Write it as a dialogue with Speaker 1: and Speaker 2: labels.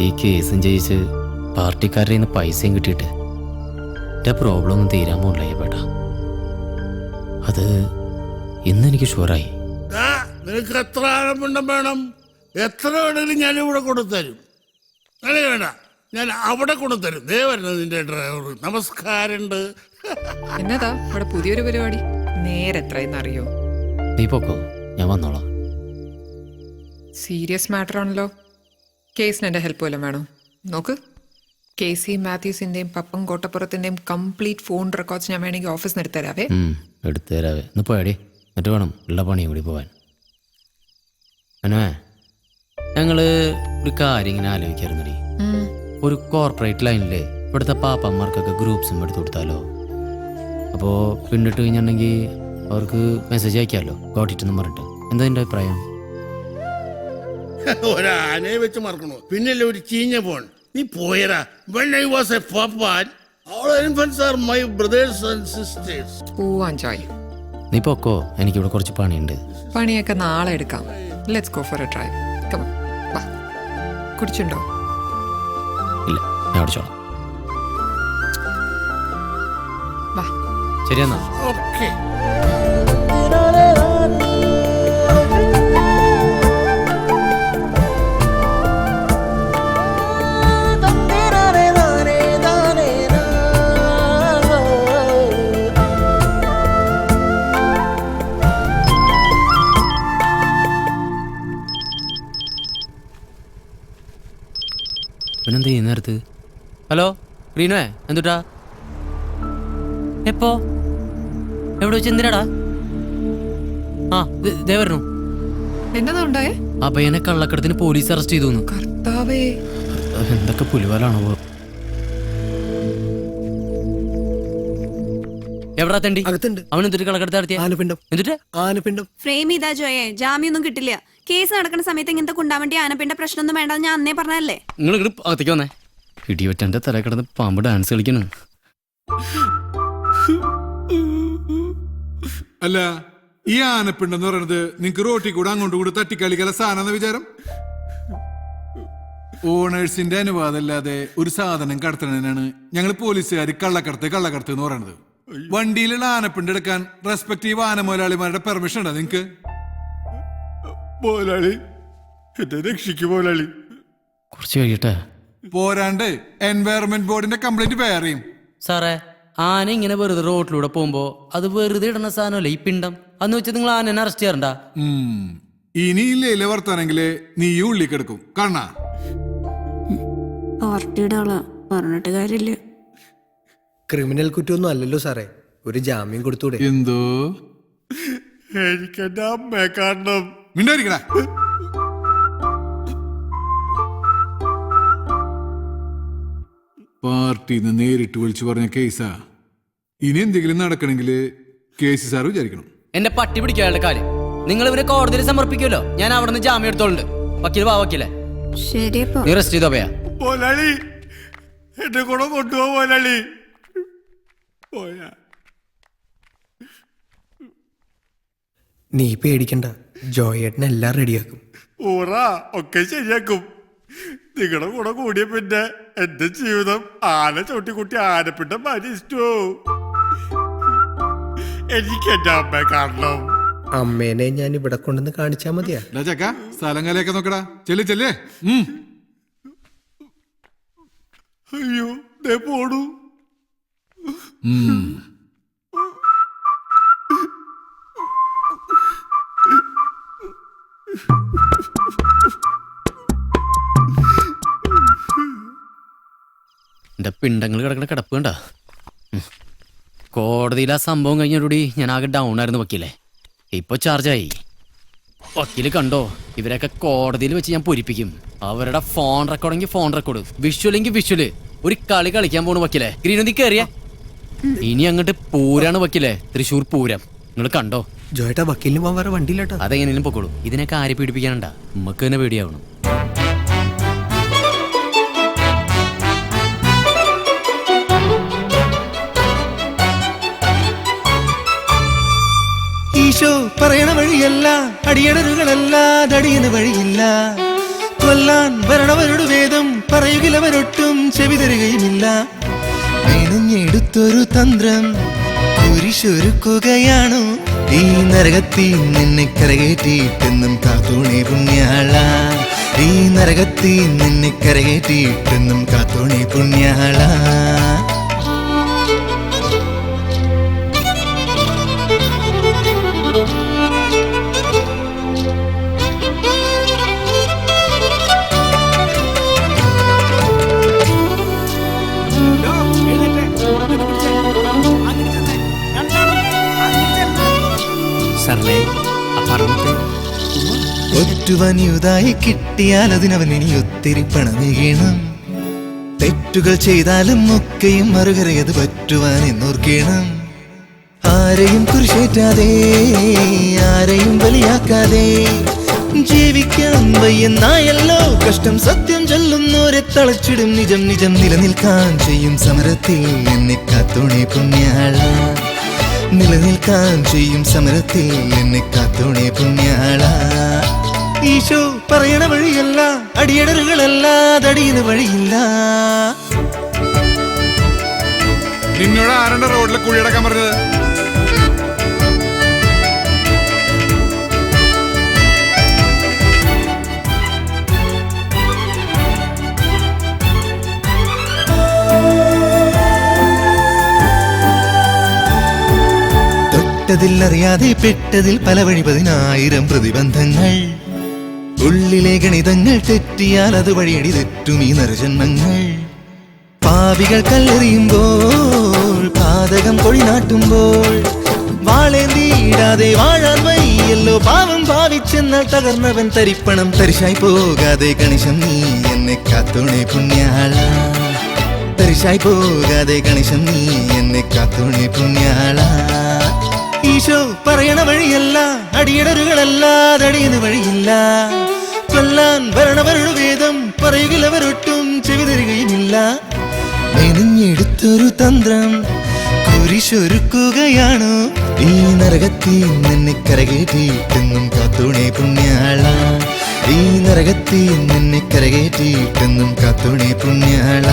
Speaker 1: ഈ കേസും ജയിച്ച് പാർട്ടിക്കാരുടെ നിന്ന് പൈസയും കിട്ടിയിട്ട് എൻ്റെ പ്രോബ്ലം ഒന്നും തീരാൻ പോകില്ല പേട്ടാ. അത് ഇന്നെനിക്ക് ഷുവറായി.
Speaker 2: നിനക്ക് എത്ര ആനപ്പിണ്ടം വേണം? എത്ര വേണമെങ്കിലും ഞാനിവിടെ കൊണ്ടുതരും. അങ്ങനെ വേണ്ട, ഞാൻ അവിടെ കൊണ്ടുതരും. ദേ വരുന്നത് നിന്റെ ഡ്രൈവർ. നമസ്കാരമുണ്ട്.
Speaker 3: എന്നതാ ഇവിടെ പുതിയൊരു പരിപാടി? നേരെ എത്രയെന്ന് അറിയോ?
Speaker 1: നീ പൊക്കോ, ഞാൻ വന്നോളാം.
Speaker 3: സീരിയസ് മാറ്റർ ആണല്ലോ. കേസിന് എൻ്റെ ഹെൽപ്പ് വല്ലതും വേണോ? നോക്ക്, KC മാത്യൂസിൻ്റെയും പപ്പൻ കോട്ടപ്പുറത്തിൻ്റെയും കംപ്ലീറ്റ് ഫോൺ റെക്കോർഡ്സ് ഞാൻ വേണമെങ്കിൽ ഓഫീസിൽ നിന്ന് എടുത്തുതരാവേ.
Speaker 1: എടുത്തുതരാവേ. ഇന്ന് പോയാടി, എന്നിട്ട് വേണം ഉള്ള പണിയും കൂടി പോവാൻ. അനുവേ, ഞങ്ങൾ ഒരു കാര്യം ഇങ്ങനെ ആലോചിക്കാറുണ്ടടി. ഒരു കോർപ്പറേറ്റ് ലൈനിൽ ഇവിടുത്തെ പാപ്പന്മാർക്കൊക്കെ ഗ്രൂപ്പ്സും എടുത്തു കൊടുത്താലോ? അപ്പോൾ പിന്നിട്ട് കഴിഞ്ഞിട്ടുണ്ടെങ്കിൽ അവർക്ക് മെസ്സേജ് അയക്കാമല്ലോ, ഗോട്ടിട്ടെന്ന് പറഞ്ഞിട്ട്. എന്താ എൻ്റെ അഭിപ്രായം?
Speaker 2: ഒരാനയെ വെച്ച് മറക്കണോ? പിന്നല്ലേ ഒരു ചീഞ്ഞ ഫോൺ. നീ പോയരാ. When I was a papan, all infants are my brothers and sisters.
Speaker 3: പോവാൻ ജോയ്.
Speaker 1: നീ പൊക്കോ, എനിക്കിവിടെ കുറച്ച് പണിയുണ്ട്.
Speaker 3: പണിയൊക്കെ നാളെ എടുക്കാം. Let's go for a drive. Come on, വാ. കുടിച്ചുണ്ടോ?
Speaker 1: ഇല്ല, ഞാൻ അടിച്ചോളാം.
Speaker 3: വാ.
Speaker 1: ശരിയെന്നാ.
Speaker 2: Okay.
Speaker 1: പിന്നെന്താ ഈ നേരത്ത്? ഹലോ റീനുവേ, എന്തുട്ടാ? എപ്പോ? എവിടെ വെച്ച്? എന്തിനാടാ? ആ ദേ വരണു.
Speaker 3: എന്നതാ ഉണ്ടായേ?
Speaker 1: ആ പയ്യനെ കള്ളക്കടത്തിന് പോലീസ് അറസ്റ്റ് ചെയ്തു.
Speaker 3: കർത്താവേ,
Speaker 1: എന്തൊക്കെ പുലിവാലാണോ? എവിടാ തണ്ടി? അവൻ എന്തിട്ട് കള്ളക്കടത്ത് നടത്തിയ? എന്നിട്ട്
Speaker 4: ഫ്രെയിം ചെയ്താ ജോയെ, ജാമ്യൊന്നും കിട്ടില്ല. കേസ് നടക്കുന്ന സമയത്ത് ഇങ്ങനത്തെ കുണ്ടാവണ്ടി ആനപ്പിന്റെ പ്രശ്നമൊന്നും വേണ്ടെന്ന് ഞാൻ അന്നേ പറഞ്ഞല്ലേ.
Speaker 1: നിങ്ങൾ ഇങ്ങോട്ട് അകത്തേക്ക് വന്നേ. ഇടിവെറ്റന്റെ തല കിടന്ന് പാമ്പ് ഡാൻസ് കളിക്കണ.
Speaker 5: അല്ല, ഈ ആനപ്പിണ്ടെന്ന് പറയുന്നത് നിങ്ങക്ക് റോട്ടിൽ കൂടെ അങ്ങോട്ടും കൂടെ തട്ടിക്കളിക്കല സാധനം വിചാരം? ഓണേഴ്സിന്റെ അനുവാദം അല്ലാതെ ഒരു സാധനം കടത്തണതിനാണ് ഞങ്ങൾ പോലീസുകാർ കള്ളക്കടത്ത് എന്ന് പറയുന്നത്. വണ്ടിയിലുള്ള ആനപ്പിണ്ട് എടുക്കാൻ റെസ്പെക്റ്റീവ് ആന മുതലാളിമാരുടെ പെർമിഷൻ ഉണ്ടോ നിങ്ങക്ക്?
Speaker 2: മുതലാളി, എന്നെ രക്ഷിക്കും മുതലാളി.
Speaker 1: കുറച്ച് കഴിയട്ടെ.
Speaker 5: പോരാണ്ട് എൻവയറൺമെന്റ് ബോർഡിന്റെ കംപ്ലൈന്റ് വേറെയും.
Speaker 1: സാറേ, ആന ഇങ്ങനെ വെറുതെ റോഡിലൂടെ പോകുമ്പോ അത് വെറുതെ ഇടുന്ന സാധനമല്ലേ ഈ പിണ്ടം. അന്ന് വെച്ചാൽ നിങ്ങൾ ആനനെ അറസ്റ്റ് ചെയ്യാറുണ്ടാ?
Speaker 5: ഇനിയില്ലേ വർത്താനെങ്കില് നീ ഉള്ളി കിടക്കും കാണാ.
Speaker 4: പാർട്ടിയുടെ ആളാ, പറഞ്ഞിട്ട് കാര്യമില്ല.
Speaker 6: ക്രിമിനൽ കുറ്റമൊന്നും അല്ലല്ലോ സാറേ, ഒരു ജാമ്യം കൊടുത്തൂടെ?
Speaker 5: എന്തോ
Speaker 2: എനിക്കെന്റെ അമ്മയെ കാണണം.
Speaker 5: മിണ്ടായിരിക്കടാ. പാർട്ടിന്ന് നേരിട്ട് വിളിച്ചു പറഞ്ഞ കേസാ. ഇനി എന്തെങ്കിലും നടക്കണമെങ്കിൽ കേസ് സാർ വിചാരിക്കണം.
Speaker 1: എന്റെ പട്ടി പിടിക്കാനുള്ള കാര്യം നിങ്ങൾ ഇവരെ കോടതിയിൽ സമർപ്പിക്കുമല്ലോ. ഞാൻ അവിടെ നിന്ന് ജാമ്യം എടുത്തോളുണ്ട്. വക്കീൽ വാ വക്കീലെ.
Speaker 4: ശരിയപ്പോ
Speaker 1: നീ റെസ്റ്റ് ചെയ്തോ പോയാ?
Speaker 2: മുതലാളി, എന്റെ കൂടെ കൊണ്ടുപോ മുതലാളി. പോയാ
Speaker 6: നീ പേടിക്കണ്ട, ജോയേട്ടൻ എല്ലാം റെഡിയാക്കും.
Speaker 2: ഒക്കെ ശരിയാക്കും. നിങ്ങളുടെ കൂടെ കൂടിയ പിന്നെ എന്റെ ജീവിതം ആന ചവിട്ടിക്കുട്ടി ആനപ്പിണ്ട മരിച്ചോ. എനിക്ക് എന്റെ അമ്മയെ കാണണം.
Speaker 6: അമ്മേനെ ഞാൻ ഇവിടെ കൊണ്ടുവന്ന് കാണിച്ചാ മതിയാ?
Speaker 5: ചക്ക സ്ഥലം കലയൊക്കെ നോക്കടാ. ചെല്ലേ.
Speaker 2: അയ്യോ, ദേ പോണു.
Speaker 1: എന്റെ പിണ്ടങ്ങൾ കിടക്കണ കിടപ്പ് കണ്ട. കോടതിയിൽ ആ സംഭവം കഴിഞ്ഞോടുകൂടി ഞാൻ ആകെ ഡൗൺ ആയിരുന്നു വക്കീലെ. ഇപ്പൊ ചാർജായി. വക്കീല് കണ്ടോ, ഇവരൊക്കെ കോടതിയിൽ വെച്ച് ഞാൻ പൊരിപ്പിക്കും. അവരുടെ ഫോൺ റെക്കോർഡെങ്കിൽ ഫോൺ റെക്കോർഡ്, വിഷ്വലെങ്കിൽ വിഷ്വല്. ഒരു കളി കളിക്കാൻ പോണു വക്കീലെ. ഗ്രീനന്തി കയറിയ ഇനി അങ്ങോട്ട് പൂരാണ് വക്കീലെ, തൃശ്ശൂർ പൂരം. നിങ്ങൾ കണ്ടോ?
Speaker 6: ജോയേട്ടാ, വക്കീലിന് പോകാൻ വേറെ വണ്ടിയില്ലാട്ടോ.
Speaker 1: അതെങ്ങനെയും പൊക്കോളൂ. ഇതിനൊക്കെ ആരെ പീഡിപ്പിക്കാനുണ്ടാ? നമുക്ക് തന്നെ പേടിയാവണം.
Speaker 6: ഈ
Speaker 7: ഈശോ പറയണ വഴിയല്ല, അടിയടരുകളല്ല, ദടിയന് വഴിയില്ല. കൊല്ലാൻ വരണവരുടെ വേദം പറയുകിലവരൊട്ടും ചെവി തരുകയുമില്ല. മെനഞ്ഞെടുത്തൊരു തന്ത്രം കുരിശൊരുക്കുകയാണു, ഈ നരകത്തിൽ നിന്നെ കരകേറ്റിട്ടെന്നും കാത്തോണേ പുണ്യാള. ഈ നരകത്തിൽ നിന്നെ കരകേറ്റിട്ടെന്നും കാത്തോണേ പുണ്യാള.
Speaker 1: സാറേ പറഞ്ഞിട്ട്
Speaker 7: ഒറ്റുവനിയുതായി കിട്ടിയാൽ അതിനവൻ ഇനി ഒത്തിരി പണമേകണം. തെറ്റുകൾ ചെയ്താലും ഒക്കെയും മറുകരയത് പറ്റുവാൻ എന്നോർക്കണം. ആരെയും കുരിശേറ്റാതെ, ആരെയും ബലിയാക്കാതെ ജീവിക്കാൻ വയ്യെന്നായല്ലോ കഷ്ടം. സത്യം ചൊല്ലുന്നോരെ തളച്ചിടും നിജം നിജം നിലനിൽക്കാൻ ചെയ്യും സമരത്തിൽ എന്നെ കാത്തോണേ പുണ്യാള. നിലനിൽക്കാൻ ചെയ്യും സമരത്തിൽ എന്നെ കാത്തോണേ പുണ്യാള. ഈശോ പറയണ വഴിയല്ല, അടിയടരുകളല്ല, ദടിയന് വഴിയില്ല.
Speaker 5: നിന്നോട് ആരുടെ റോഡിലെ കുഴിയടക്കാൻ പറഞ്ഞത്?
Speaker 7: തൊട്ടതിൽ അറിയാതെ പെട്ടതിൽ പല വഴി 10,000 പ്രതിബന്ധങ്ങൾ. ഉള്ളിലെ ഗണിതങ്ങൾ തെറ്റിയാൽ അത് വഴിയടി തെറ്റും ഈ നരജന്മങ്ങൾ. പാവികൾ കല്ലെറിയുമ്പോൾ, പാതകം പൊഴി നാട്ടുമ്പോൾ, വാളേന്തിയിടാതെ വാഴാൻ വയ്യല്ലോ പാവം ഭാവിച്ചെന്നാൽ തകർന്നവൻ തരിപ്പണം. തരിശായി പോകാതെ കണിശം നീ എന്നെ കാത്തോണേ പുണ്യാള. തരിശായി പോകാതെ കണിശം നീ എന്നെ കാത്തോണേ പുണ്യാള. ഈശോ പറയണ വഴിയല്ല, അടിയടരുകളല്ല, ദടിയന് വഴിയില്ല. കൊല്ലാൻ വരണവരുടെ വേദം പറയുകിലവരൊട്ടും ചെവി തരികയുമില്ല. മെനഞ്ഞെടുത്തൊരു തന്ത്രം കുരിശൊരുക്കുകയാണു, ഈ നരകത്തിൽ നിന്നെ കരകേറ്റിട്ടെന്നും കാത്തോണേ പുണ്യാള. ഈ നരകത്തിൽ നിന്നെ കരകേറ്റിട്ടെന്നും കാത്തോണേ പുണ്യാള.